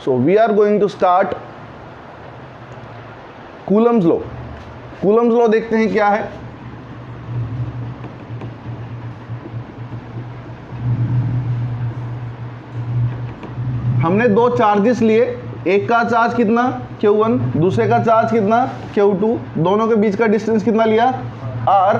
So we are going to start Coulomb's law. Coulomb's law देखते हैं क्या है। हमने दो चार्जेस लिए, एक का चार्ज कितना Q1, दूसरे का चार्ज कितना Q2, दोनों के बीच का डिस्टेंस कितना लिया R।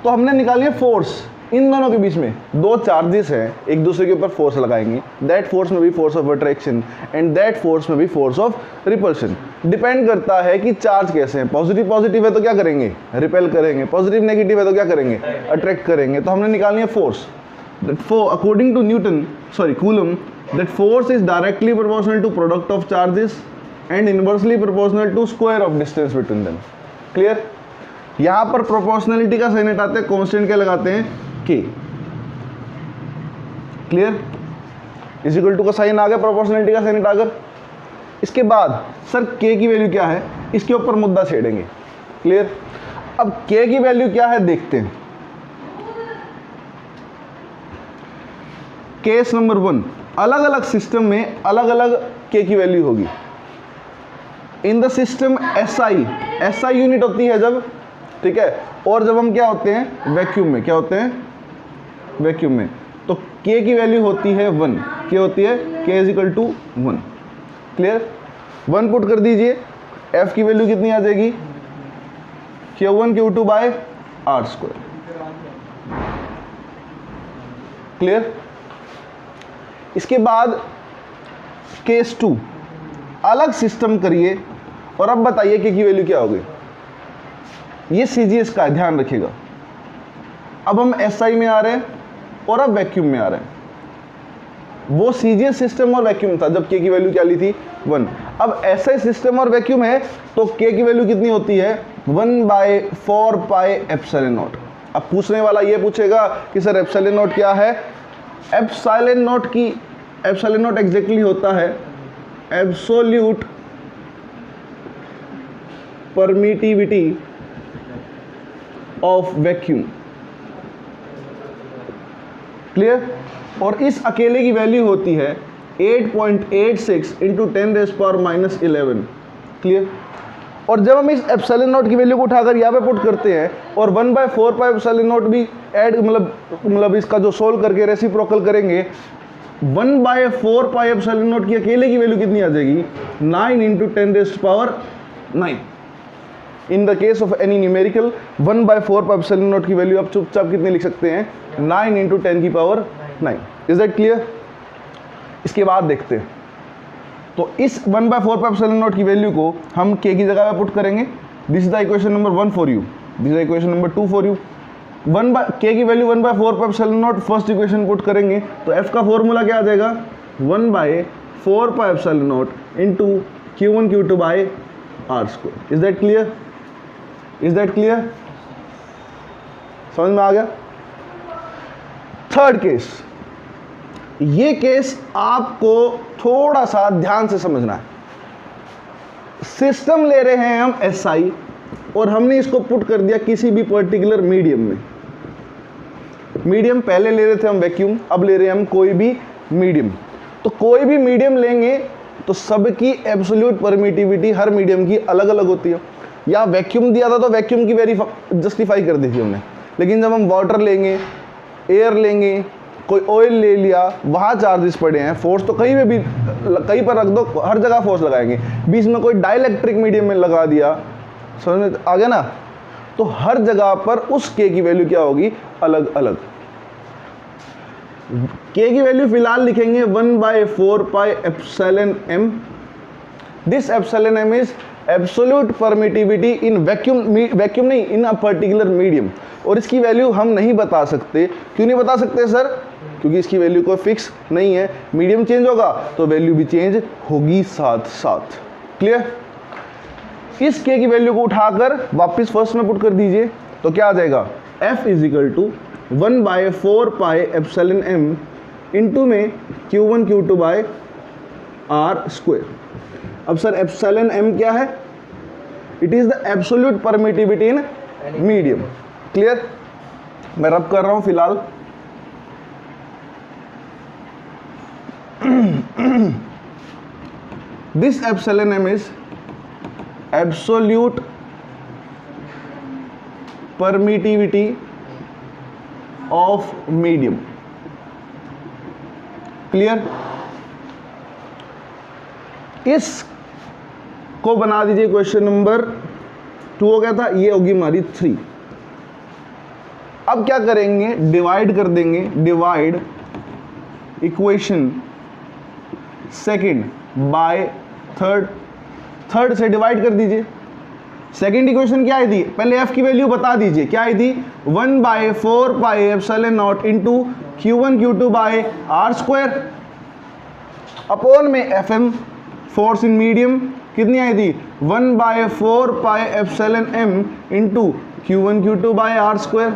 तो हमने निकाली है फोर्स इन दोनों के बीच में। दो चार्जेस हैं, एक दूसरे के ऊपर फोर्स लगाएंगे, दैट फोर्स में भी force of attraction and that force में भी फोर्स ऑफ रिपल्शन। डिपेंड करता है कि चार्ज कैसे हैं। पॉजिटिव पॉजिटिव है तो क्या करेंगे, रिपेल करेंगे, पॉजिटिव नेगेटिव है तो क्या करेंगे, अट्रैक्ट करेंगे। तो हमने निकालनी है force. According to Newton Coulomb, that force is directly proportional to product of charges and inversely proportional to square of distance between them। Clear. यहाँ पर प्रोपोर्शनलिटी का साइन हटाते हैं, कांस्टेंट क्या लगाते हैं k। Clear. Is equal to का sign आ गया प्रोपोर्शनलिटी का साइन हटाकर। इसके बाद सर k की वैल्यू क्या है, इसके ऊपर मुद्दा छेड़ेंगे। क्लियर। अब k की वैल्यू क्या है देखते हैं। केस नंबर 1, अलग अलग सिस्टम में अलग अलग k की वैल्यू होगी। In the system SI unit होती है जब, ठीक है, और जब हम क्या होते हैं वैक्यूम में, क्या होते हैं वैक्यूम में, तो k की वैल्यू होती है 1। क्या होती है, k is equal to 1। Clear. 1 put कर दीजिए, f की वैल्यू कितनी आ जाएगी Q1 Q2 by R square. Clear. इसके बाद केस 2, अलग सिस्टम करिए और अब बताइए k की वैल्यू क्या होगी। ये CGS का है, ध्यान रखिएगा। अब हम SI में आ रहे हैं और अब वैक्यूम में आ रहे हैं। वो CGS सिस्टम और वैक्यूम था जब k की वैल्यू क्या ली थी 1। अब SI सिस्टम और वैक्यूम है तो k की वैल्यू कितनी होती है 1/4 पाई एप्सिलॉन नॉट। अब पूछने वाला ये पूछेगा कि सर एप्सिलॉन नॉट क्या है। एप्सिलॉन नॉट एग्जैक्टली होता है absolute permittivity of vacuum. Clear. और इस अकेले की वैल्यू होती है 8.86 इंटू 10⁻⁻11। क्लियर। और जब हम इस एप्सिलॉन नॉट की वैल्यू को उठाकर यहाँ पे पुट करते हैं और 1/4 पाई एप्सिलॉन नॉट भी ऐड मतलब इसका जो सोल्व करके रेसिप्रोकल करेंगे, 1/4 पाई एप्सिलॉन नॉट की अकेले की वैल्यू कितनी आ जाएगी 9 into 10⁻9। In the case of any numerical 1/4 pi epsilon nought की वैल्यू आप चुपचाप कितनी लिख सकते हैं 9 इंटू 10⁻9। Is that clear. इसके बाद देखते हैं, तो इस 1/4 पाई एप्सिलॉन नॉट की वैल्यू को हम k की जगह पे पुट करेंगे। This is the equation number 1 for you, this is the equation number 2 for you. k की value 1/4 pi epsilon nought first equation put करेंगे तो f का फॉर्मूला क्या आ जाएगा 1/4 pi epsilon not into Q1 Q2 by R square. Is that clear, is that clear, समझ में आ गया। थर्ड केस, ये केस आपको थोड़ा सा ध्यान से समझना है। सिस्टम ले रहे हैं हम SI और हमने इसको पुट कर दिया किसी भी पर्टिकुलर मीडियम में। मीडियम पहले ले रहे थे हम वैक्यूम, अब ले रहे हैं हम कोई भी मीडियम। तो कोई भी मीडियम लेंगे तो सबकी एब्सोल्यूट परमिटिविटी हर मीडियम की अलग अलग होती है। या वैक्यूम दिया था तो वैक्यूम की जस्टिफाई कर दी थी हमने, लेकिन जब हम वाटर लेंगे, एयर लेंगे, कोई ऑयल ले लिया, वहाँ चार्जेस पड़े हैं, फोर्स तो कहीं पे भी कहीं पर रख दो, हर जगह फोर्स लगाएंगे। बीच में कोई डाइलेक्ट्रिक मीडियम में लगा दिया, समझ में आ गया ना, तो हर जगह पर उस k की वैल्यू क्या होगी अलग अलग। k की वैल्यू फिलहाल लिखेंगे 1/4 pi epsilon m। This epsilon m is absolute permittivity in vacuum नहीं, इन अ पर्टिकुलर मीडियम। और इसकी वैल्यू हम नहीं बता सकते। क्यों नहीं बता सकते सर? क्योंकि इसकी वैल्यू कोई फिक्स नहीं है। मीडियम चेंज होगा तो वैल्यू भी चेंज होगी साथ साथ। क्लियर। इस k की वैल्यू को उठाकर वापस फर्स्ट में पुट कर दीजिए तो क्या आ जाएगा f is equal to 1/4 pi epsilon m into में Q1 Q2 by R square. अब सर एप्सिलॉन m क्या है? It is the absolute permittivity in medium. Clear. मैं रब कर रहा हूं फिलहाल। This epsilon M is absolute permittivity of medium. Clear? इस को बना दीजिए क्वेश्चन नंबर 2 हो गया था, ये होगी हमारी 3। अब क्या करेंगे, डिवाइड कर देंगे, divide equation second by third, third से डिवाइड कर दीजिए। सेकंड इक्वेशन क्या आई थी, पहले एफ की वैल्यू बता दीजिए, क्या आई थी 1/4 pi epsilon not into Q1 Q2 by R square upon में F M force in medium कितनी आई थी 1/4 pi epsilon M into Q1 Q2 by R square.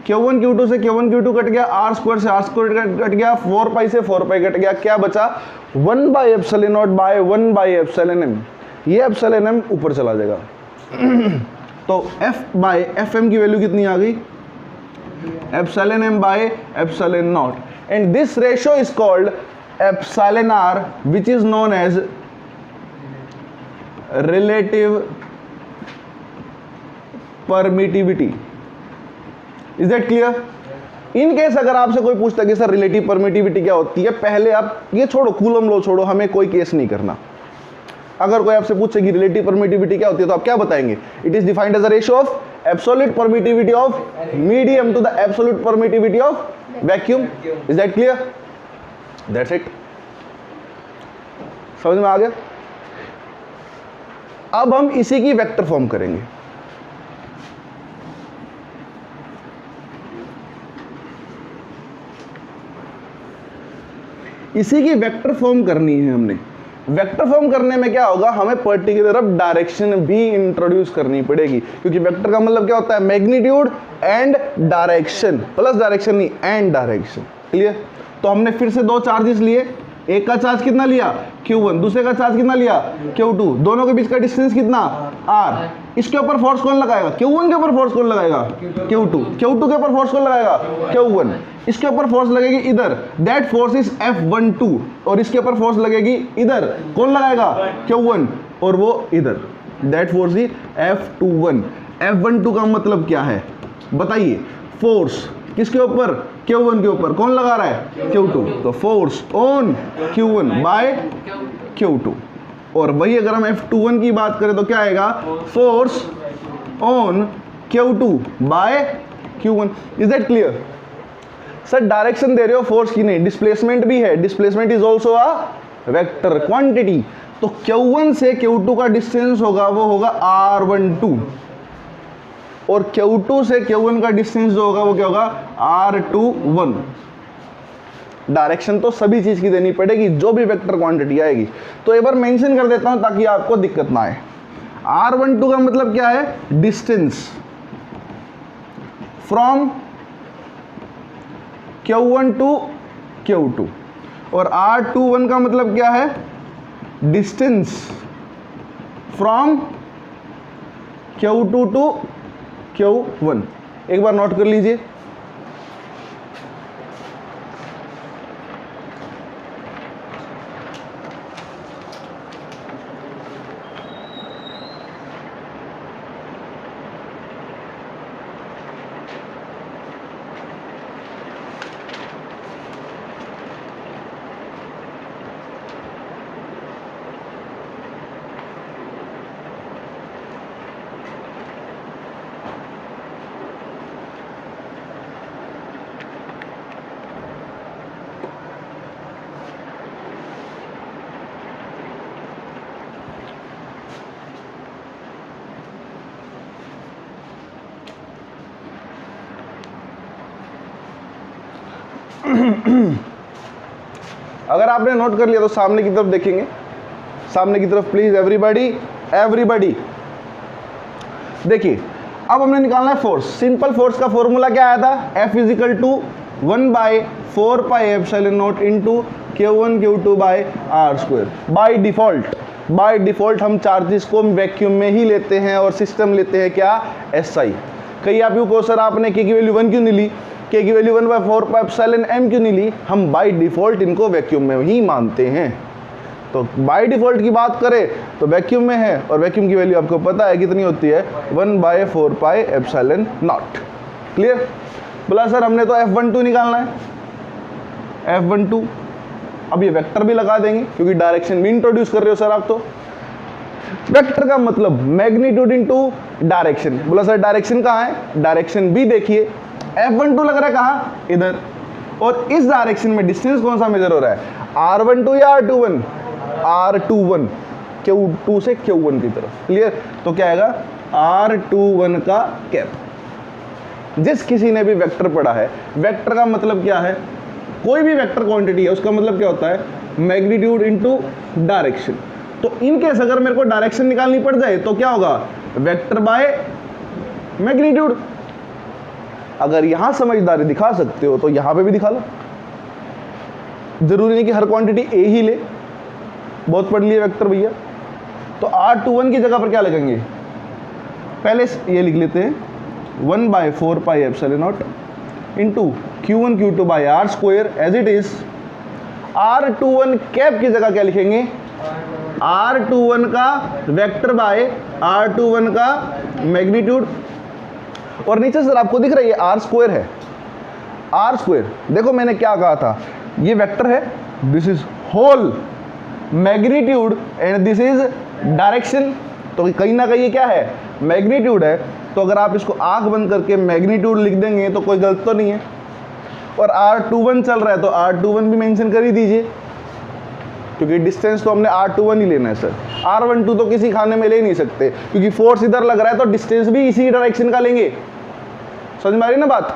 Q1 Q2 से Q1 Q2 कट गया, आर स्क्वायर से R square cut गया, 4 पाई से 4 pi cut गया, क्या बचा 1/एप्सिलॉन नॉट बाय 1/एप्सिलॉन एम। ये एप्सिलॉन एम ऊपर चला जाएगा तो F बाय एफ एम की वैल्यू कितनी आ गई, epsilon M by epsilon nought, and this ratio is called epsilon R which is known as relative permittivity. Is that clear? In case अगर आपसे कोई पूछता है कि सर रिलेटिव परमिटिविटी क्या होती है, पहले आप ये छोड़ो, कूलम लॉ छोड़ो, हमें कोई केस नहीं करना। अगर कोई आपसे पूछे कि रिलेटिव परमिटिविटी क्या होती है तो आप क्या बताएंगे, it is defined as a ratio of absolute permittivity of medium to the absolute permittivity of vacuum. Is that clear? That's it. समझ में आ गया? अब हम इसी की वेक्टर फॉर्म करेंगे। इसी की वेक्टर फॉर्म करनी है हमने। वेक्टर फॉर्म करने में क्या होगा, हमें पर्टिकुलर अब डायरेक्शन भी इंट्रोड्यूस करनी पड़ेगी, क्योंकि वेक्टर का मतलब क्या होता है, magnitude and direction, plus direction नहीं, एंड डायरेक्शन। क्लियर? तो हमने फिर से दो चार्जेस लिए, एक का चार्ज कितना लिया Q1, दूसरे का चार्ज कितना लिया Q2, दोनों के बीच का डिस्टेंस कितना R। इसके ऊपर फोर्स कौन लगाएगा, Q1 के ऊपर फोर्स कौन लगाएगा Q2, Q2 के ऊपर फोर्स कौन लगाएगा Q1, इसके ऊपर फोर्स लगेगी इधर, दैट फोर्स इज F12, और इसके ऊपर फोर्स लगेगी इधर, कौन लगाएगा Q1, और वो इधर, that force is F21। F12 का मतलब क्या है बताइए, फोर्स किसके ऊपर, Q1 के ऊपर, कौन लगा रहा है Q2, तो force on Q1 bye Q2। और वही अगर हम F21 की बात करें तो क्या आएगा, force on Q2 by Q1। Is that clear? Sir direction दे रहे हो फोर्स की नहीं, डिस्प्लेसमेंट भी है, displacement is also a vector quantity. तो Q1 से Q2 का डिस्टेंस होगा वो होगा R12, और Q2 से Q1 का डिस्टेंस जो होगा वो क्या होगा R21। डायरेक्शन तो सभी चीज की देनी पड़ेगी, जो भी वेक्टर क्वांटिटी आएगी। तो एक बार मेंशन कर देता हूं ताकि आपको दिक्कत ना आए। R12 का मतलब क्या है, distance from Q1 to Q2, और R21 का मतलब क्या है, distance from Q2 to Q1। एक बार नोट कर लीजिए। अगर आपने नोट कर लिया तो सामने की तरफ देखेंगे, सामने की तरफ प्लीज एवरीबॉडी, एवरीबॉडी देखिए। अब हमने निकालना है फोर्स। सिंपल फोर्स का फॉर्मूला क्या आया था, F equal to 1/4 pi epsilon not into Q1 Q2 by R square. By default हम चार्जेस को वैक्यूम में ही लेते हैं और सिस्टम लेते हैं क्या, SI। कई आप यू को सर आपने K की वैल्यू 1 क्यों नहीं ली, K की वैल्यू 1/4 पाई एप्सिलॉन M क्यों नहीं ली, हम बाय डिफॉल्ट इनको वैक्यूम में ही मानते हैं। तो बाय डिफ़ॉल्ट की बात करें तो वैक्यूम में है, और वैक्यूम की वैल्यू आपको पता है कितनी होती है, 1/4 पाई एप्सिलॉन नॉट। क्लियर? बोला सर हमने तो F12 निकालना है, F12 अब ये वेक्टर भी लगा देंगे क्योंकि डायरेक्शन भी इंट्रोड्यूस कर रहे हो सर आप। तो वेक्टर का मतलब मैग्नीट्यूड इनटू डायरेक्शन। बोला सर डायरेक्शन कहाँ है, डायरेक्शन भी देखिए, F12 लग रहा है कहाँ, इधर, और इस डायरेक्शन में डिस्टेंस कौन सा मेजर हो रहा है, R12 या R21, R21, Q2 से Q1 की तरफ। क्लियर? तो क्या आएगा, R21 का कैप। जिस किसी ने भी वेक्टर पढ़ा है, वेक्टर का मतलब क्या है, कोई भी वेक्टर क्वांटिटी है उसका मतलब क्या होता है, मैग्नीट्यूड इनटू डायरेक्शन। तो इन केस अगर मेरे को डायरेक्शन निकालनी पड़ जाए तो क्या होगा, वेक्टर बाय मैग्नीट्यूड। अगर यहां समझदारी दिखा सकते हो तो यहां पे भी दिखा लो। जरूरी नहीं कि हर क्वांटिटी ए ही ले, बहुत पढ़ लिए वेक्टर भैया। तो R21 की जगह पर क्या लिखेंगे, पहले ये लिख लेते हैं 1/4 pi epsilon not into Q1 Q2 by R square as it is. R21 cap की जगह क्या लिखेंगे, R21 का वेक्टर बाय R21 का मैग्नीट्यूड। और नीचे सर आपको दिख रहा है ये आर स्क्वायर है, आर स्क्वायर। देखो मैंने क्या कहा था, ये वेक्टर है, this is whole magnitude and this is direction. तो कहीं ना कहीं ये क्या है, मैग्नीट्यूड है। तो अगर आप इसको आंख बंद करके मैग्नीट्यूड लिख देंगे तो कोई गलत तो नहीं है। और R21 चल रहा है तो R21 भी मेंशन कर ही दीजिए, क्योंकि डिस्टेंस तो हमने R21 ही लेना है सर। R12 तो किसी खाने में ले नहीं सकते क्योंकि फोर्स इधर लग रहा है, तो डिस्टेंस भी इसी डायरेक्शन का लेंगे। समझ में आ रही ना बात?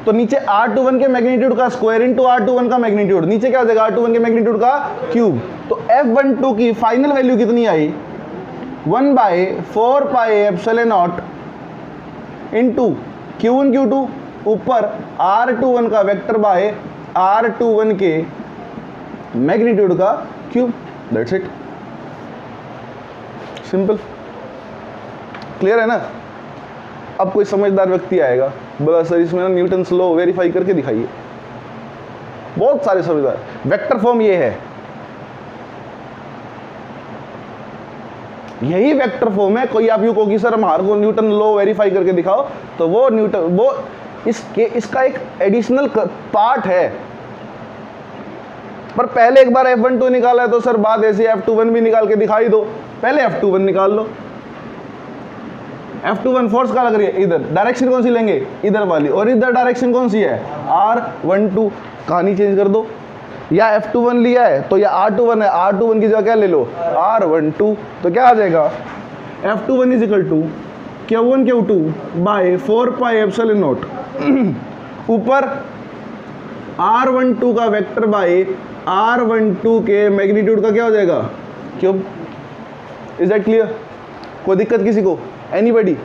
तो नीचे R21 के मैग्नीट्यूड का स्क्वायर इंटू R21 का मैग्नीट्यूड, नीचे क्या हो जाएगा, R21 के मैग्नीट्यूड का क्यूब। तो F12 की फाइनल वैल्यू कितनी आई, 1/4 pi epsilon not into Q1 Q2 ऊपर R21 का वेक्टर बाय R21 के मैग्नीट्यूड का cube. That's it, simple. Clear है ना? अब कोई समझदार व्यक्ति आएगा, बोला सर इसमें ना न्यूटन्स लॉ वेरीफाई करके दिखाइए। बहुत सारे समझदार, वेक्टर फॉर्म ये है, यही वेक्टर फॉर्म है। कोई आप यूँ कहो कि सर हमारे को न्यूटन लॉ वेरीफाई करके दिखाओ, तो वो न्यूटन वो इसका एक एडिशनल पार्ट है। पर पहले एक बार F12 निकाला है तो सर बाद ऐसे F21 भी निकाल के दिखाई दो। पहले F21 निकाल लो। F21 फोर्स का लग रही है इधर, डायरेक्शन कौन सी लेंगे, इधर वाली, और इधर डायरेक्शन कौन सी है, R12। कहानी चेंज कर दो, या F21 लिया है तो या R21 है, R21 की जगह क्या ले लो, R12। तो क्या आ जाएगा, F21 is equal to Q1 Q2 by 4 pi epsilon nought ऊपर R12 का वेक्टर बाई R12 के मैग्नीट्यूड का क्या हो जाएगा, क्यूब। Is that clear? कोई दिक्कत किसी को, एनीबॉडी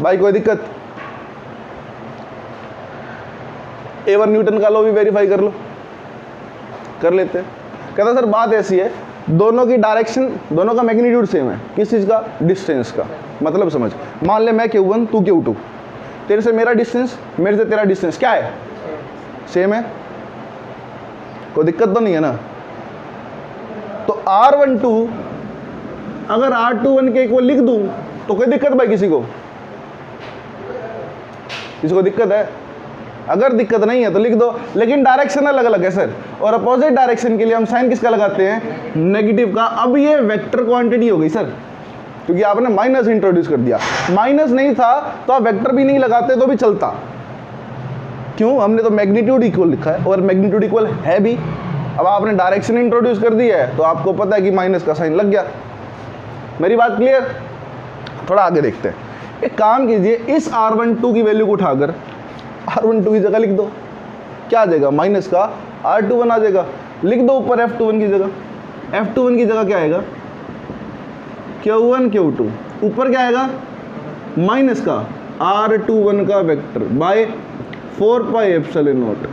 भाई, कोई दिक्कत? एवर न्यूटन का लॉ भी वेरीफाई कर लो, कर लेते हैं। कहता सर बात ऐसी है, दोनों की डायरेक्शन, दोनों का मैग्नीट्यूड सेम है, किस चीज़ का, डिस्टेंस का। मतलब समझ, मान ले मैं Q1 तू Q2, तेरे से मेरा डिस्टेंस, मेरे से तेरा डिस्टेंस क्या है, सेम है, कोई दिक्कत तो नहीं है ना। तो R12 अगर R21 के इक्वल लिख दूं तो कोई दिक्कत भाई किसी को, किसी को दिक्कत है? अगर दिक्कत नहीं है तो लिख दो, लेकिन डायरेक्शन अलग अलग है सर, और अपोजिट डायरेक्शन के लिए हम साइन किसका लगाते हैं, नेगेटिव का। अब ये वेक्टर क्वांटिटी हो गई सर, क्योंकि आपने माइनस इंट्रोड्यूस कर दिया। माइनस नहीं था तो आप वेक्टर भी नहीं लगाते तो भी चलता, क्यों, हमने तो मैग्नीट्यूड इक्वल लिखा है और मैग्नीट्यूड इक्वल है भी। अब आपने डायरेक्शन इंट्रोड्यूस कर दी है तो आपको पता है कि माइनस का साइन लग गया। मेरी बात क्लियर? थोड़ा आगे देखते हैं। एक काम कीजिए, इस R12 की वैल्यू को उठाकर R12 की जगह लिख दो, क्या आ जाएगा, माइनस का R21 आ जाएगा। लिख दो ऊपर F21 की जगह, F21 की जगह क्या आएगा, Q1 Q2, ऊपर क्या आएगा, माइनस का R21 का vector by 4 pi epsilon not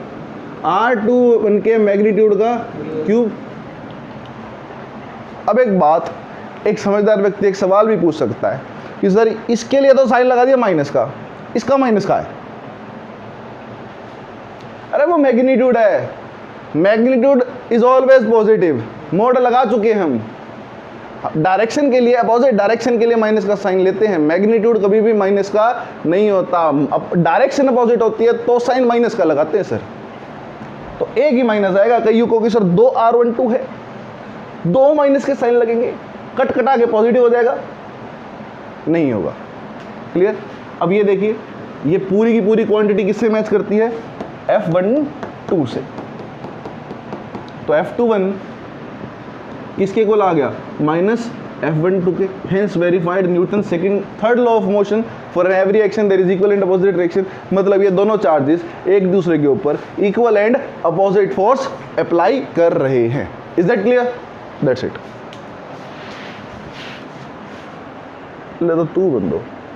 R21 के मैग्नीट्यूड का क्यूब। अब एक बात, एक समझदार व्यक्ति एक सवाल भी पूछ सकता है कि सर इसके लिए तो साइन लगा दिया माइनस का, इसका माइनस का है। अरे वो मैग्नीट्यूड है, magnitude is always positive, mode लगा चुके हैं हम। डायरेक्शन के लिए, अपोजिट डायरेक्शन के लिए माइनस का साइन लेते हैं, मैग्नीट्यूड कभी भी माइनस का नहीं होता। अब डायरेक्शन अपोजिट होती है तो साइन माइनस का लगाते हैं सर, तो एक ही माइनस आएगा। कई यू को कि सर 2R12 है, 2 माइनस के साइन लगेंगे, कट कटा के पॉजिटिव हो जाएगा, नहीं होगा। क्लियर। अब ये देखिए, ये पूरी की पूरी क्वांटिटी किससे मैच करती है, F12 से। तो F21 किसके इक्वल आ गया, माइनस F12 के। Hence verified Newton second third law of motion for every action there is equal and opposite reaction. मतलब ये दोनों चार्जेस एक दूसरे के ऊपर equal and opposite force apply कर रहे हैं। Is that clear? That's it. ले तो तू बंदो।